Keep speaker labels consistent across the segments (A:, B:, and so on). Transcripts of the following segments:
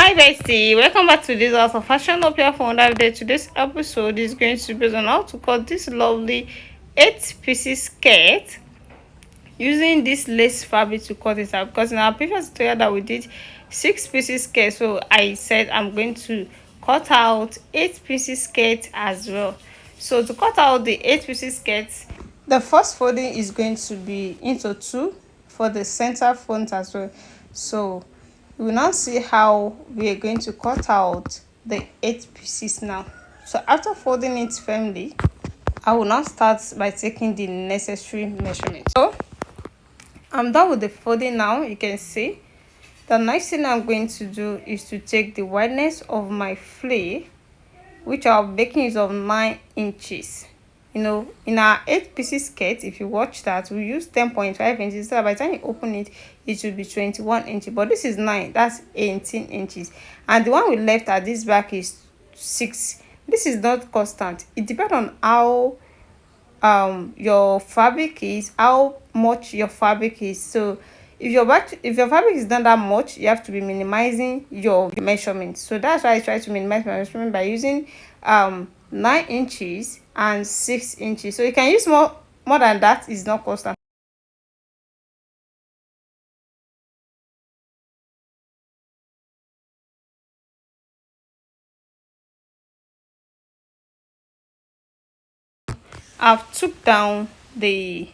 A: Hi bestie, welcome back to this house of fashion opia for another day. Today's episode is going to be on how to cut this lovely 8 pieces skirt using this lace fabric to cut it out, because in our previous tutorial that we did 6 pieces skirt, so I said I'm going to cut out 8 pieces skirt as well. So to cut out the 8 pieces skirt, the first folding is going to be into 2 for the center front as well. So we will now see how we are going to cut out the 8 pieces now. So after folding it firmly, I will now start by taking the necessary measurements. So I'm done with the folding now. You can see the next thing I'm going to do is to take the wideness of my flare, which I'll be making use of 9 inches. You know, in our 8 pieces skirt, if you watch that, we use 10.5 inches, so by the time you open it, it will be 21 inches, but this is 9, that's 18 inches, and the one we left at this back is 6. This is not constant, it depends on how your fabric is, how much your fabric is. So if your fabric is not that much, you have to be minimizing your measurements. So that's why I try to minimize my measurement by using 9 inches and 6 inches. So you can use more than that, is not constant. I've took down the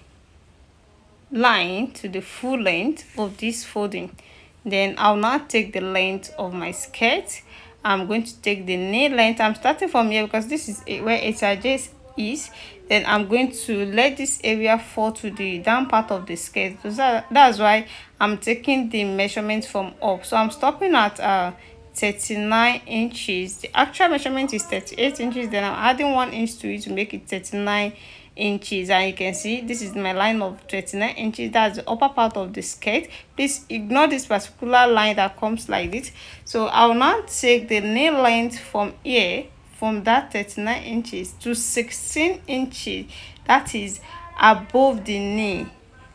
A: line to the full length of this folding. Then I'll now take the length of my skirt. I'm going to take the knee length. I'm starting from here because this is where HRJ is. Then I'm going to let this area fall to the down part of the skirt. So that's why I'm taking the measurement from up. So I'm stopping at 39 inches. The actual measurement is 38 inches. Then I'm adding 1 inch to it to make it 39 inches, and you can see this is my line of 39 inches. That's the upper part of the skirt. Please ignore this particular line that comes like this. So I'll now take the knee length from here, from that 39 inches to 16 inches, that is above the knee.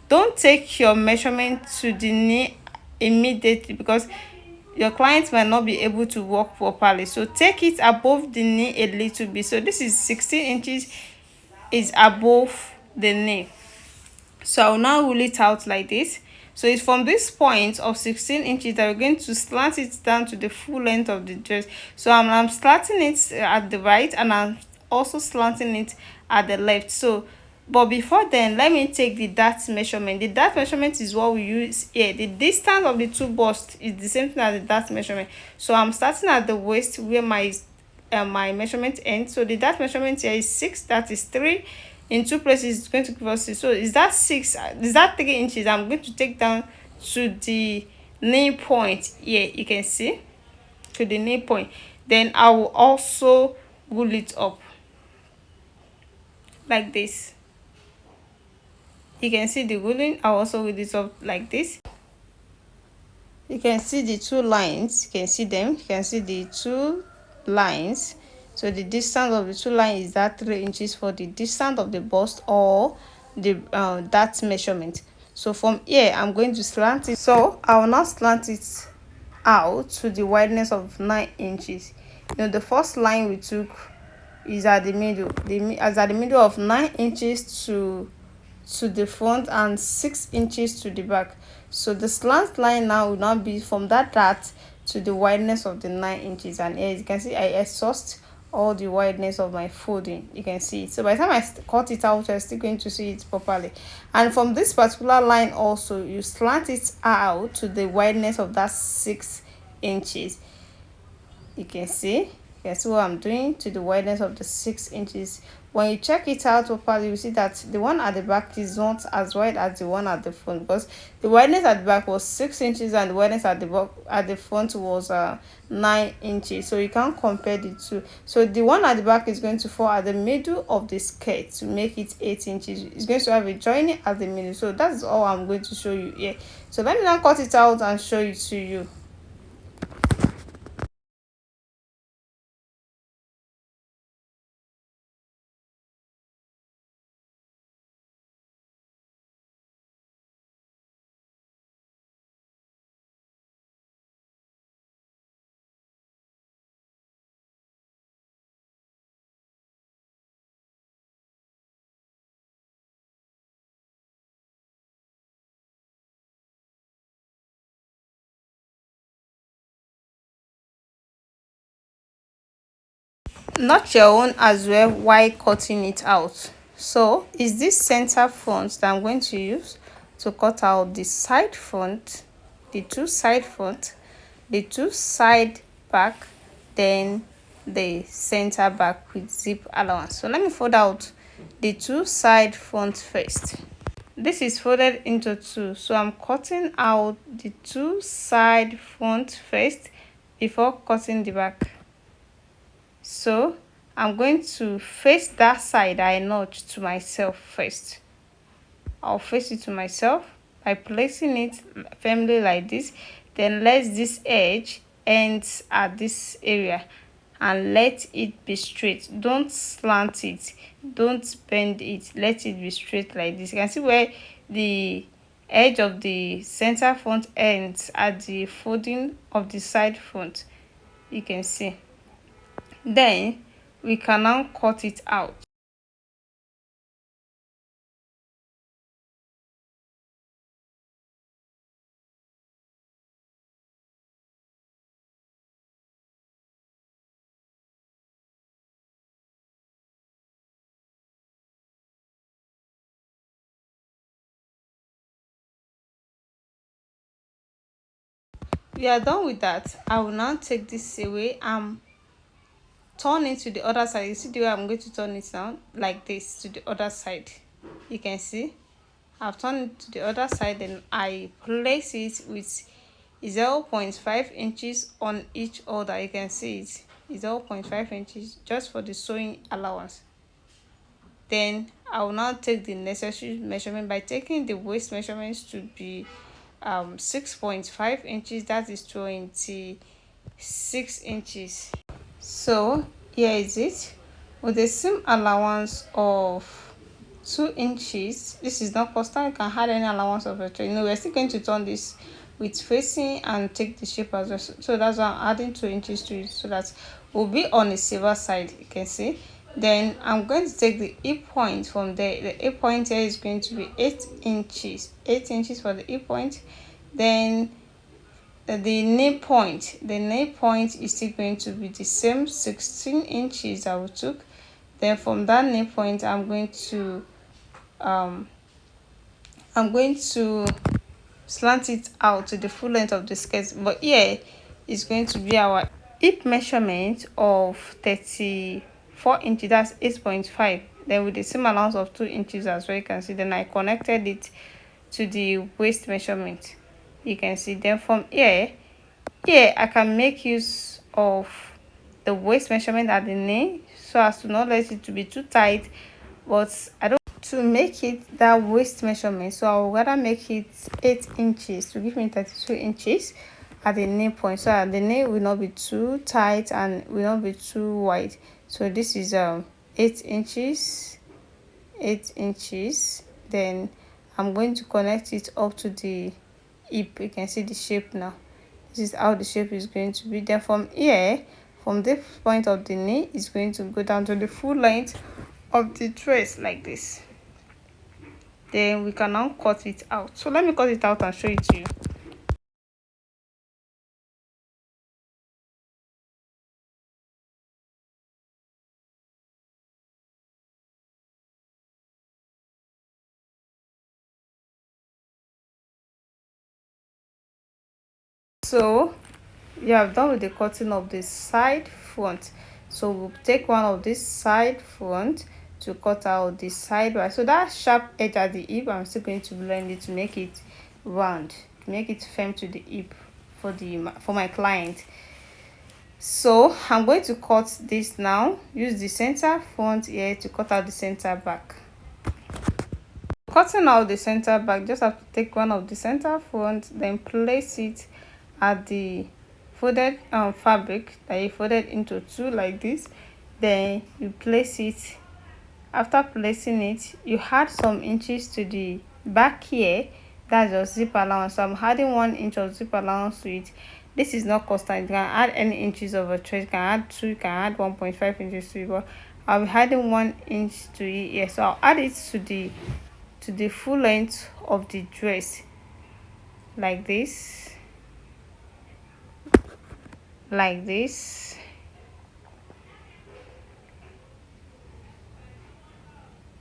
A: Don't take your measurement to the knee immediately, because your clients might not be able to walk properly. So take it above the knee a little bit. So this is 16 inches, is above the knee. So I'll now roll it out like this. So it's from this point of 16 inches that we're going to slant it down to the full length of the dress. So I'm slanting it at the right, and I'm also slanting it at the left. So but before then, let me take the dart measurement. The dart measurement is what we use here. The distance of the two busts is the same thing as the dart measurement. So I'm starting at the waist where my measurement ends. So the dart measurement here is 6, that is 3 in 2 places, it's going to give us 6. So is that 6, is that 3 inches? I'm going to take down to the knee point here, you can see, to the knee point. Then I will also roll it up like this. You can see the rolling. I'll also roll it up like this. You can see the 2 lines, you can see them, you can see the 2 lines. So the distance of the 2 lines is that 3 inches for the distance of the bust, or the that measurement. So from here I'm going to slant it. So I will now slant it out to the wideness of 9 inches. You know, the first line we took is at the middle, at the middle of 9 inches to the front and 6 inches to the back. So the slant line now will now be from that dart to the wideness of the 9 inches. And here you can see I exhaust all the wideness of my folding. You can see it. So by the time I cut it out, you're still going to see it properly. And from this particular line also, you slant it out to the wideness of that 6 inches. You can see what I'm doing to the wideness of the 6 inches. When you check it out properly, you see that the one at the back is not as wide as the one at the front, because the wideness at the back was 6 inches and the wideness at the front was 9 inches. So you can't compare the two. So the one at the back is going to fall at the middle of the skirt to make it 8 inches. It's going to have a joining at the middle. So that's all I'm going to show you here. So let me now cut it out and show it to you. notch your own as well while cutting it out. So is this center front that I'm going to use to cut out the side front, the two side front, the two side back, then the center back with zip allowance. So let me fold out the two side front first. This is folded into two, so I'm cutting out the two side front first before cutting the back. So I'm going to face that side I notched to myself first. I'll face it to myself by placing it firmly like this. Then let this edge ends at this area and let it be straight. Don't slant it, don't bend it, let it be straight like this. You can see where the edge of the center front ends at the folding of the side front. You can see. Then we can now cut it out. We are done with that. I will now take this away and turn it to the other side. You see the way I'm going to turn it now, like this, to the other side. You can see I've turned it to the other side, and I place it with 0.5 inches on each other. You can see it 0.5 inches just for the sewing allowance. Then I will now take the necessary measurement by taking the waist measurements to be 6.5 inches, that is 26 inches. So here is it with a seam allowance of 2 inches. This is not constant, you can add any allowance of your choice. We're still going to turn this with facing and take the shape as well. So that's why I'm adding 2 inches to it, so that will be on the silver side. You can see. Then I'm going to take the hip point from there. The hip point here is going to be 8 inches. 8 inches for the hip point. Then the knee point is still going to be the same 16 inches that we took. Then from that knee point I'm going to slant it out to the full length of the skirt. But here is going to be our hip measurement of 34 inches, that's 8.5. Then with the same allowance of 2 inches as well. You can see, then I connected it to the waist measurement. You can see. Then from here I can make use of the waist measurement at the knee so as to not let it to be too tight, but I don't want to make it that waist measurement, so I would rather make it 8 inches to give me 32 inches at the knee point, so that the knee will not be too tight and will not be too wide. So this is 8 inches. Then I'm going to connect it up to the hip. You can see the shape now. This is how the shape is going to be. Then from here, from this point of the knee, is going to go down to the full length of the dress like this. Then we can now cut it out. So let me cut it out and show it to you. So you have done with the cutting of the side front. So we'll take one of this side front to cut out the side right. So that sharp edge at the hip, I'm still going to blend it to make it round, to make it firm to the hip for my client. So I'm going to cut this now. Use the center front here to cut out the center back. Cutting out the center back, just have to take one of the center front, then place it at the folded fabric that you folded into two like this. Then you place it. After placing it, you add some inches to the back here, that's your zip allowance. So I'm adding 1 inch of zip allowance to it. This is not constant, you can add any inches of a choice. You can add 2, you can add 1.5 inches to it, but I'll be adding 1 inch to it here. So I'll add it to the full length of the dress like this, like this.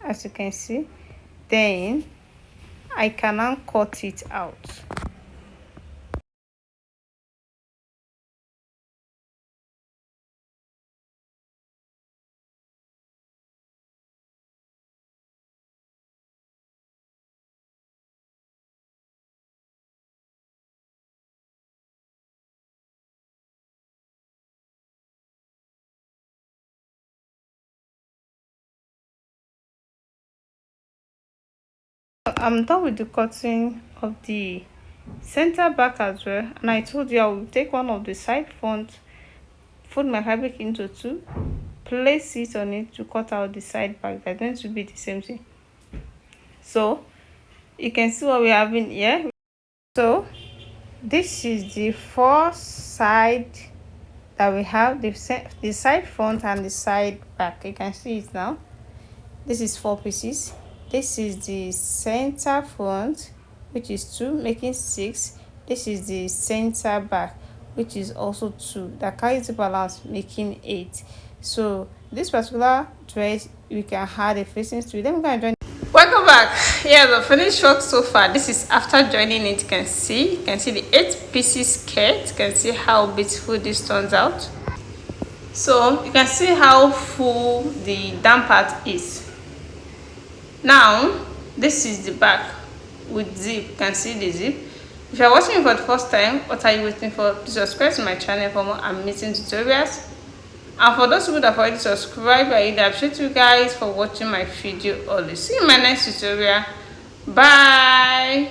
A: as you can see. Then I can now cut it out. I'm done with the cutting of the center back as well, and I told you I will take one of the side front, fold my fabric into two, place it on it to cut out the side back. They're going to be the same thing. So you can see what we're having here. So this is the first side that we have, the side front and the side back. You can see it now. This is 4 pieces. This is the center front, which is 2, making 6. This is the center back, which is also 2, that carries the balance, making 8. So this particular dress, we can add a facing to it. Then we're going to join. Welcome back. Yeah, the finished work so far. This is after joining it. You can see the 8 pieces skirt. You can see how beautiful this turns out. So you can see how full the down part is. Now this is the back with zip. You can see the zip. If you are watching for the first time, what are you waiting for? Please subscribe to my channel for more amazing tutorials. And for those people that have already subscribed, I really appreciate you guys for watching my video always. See you in my next tutorial. Bye.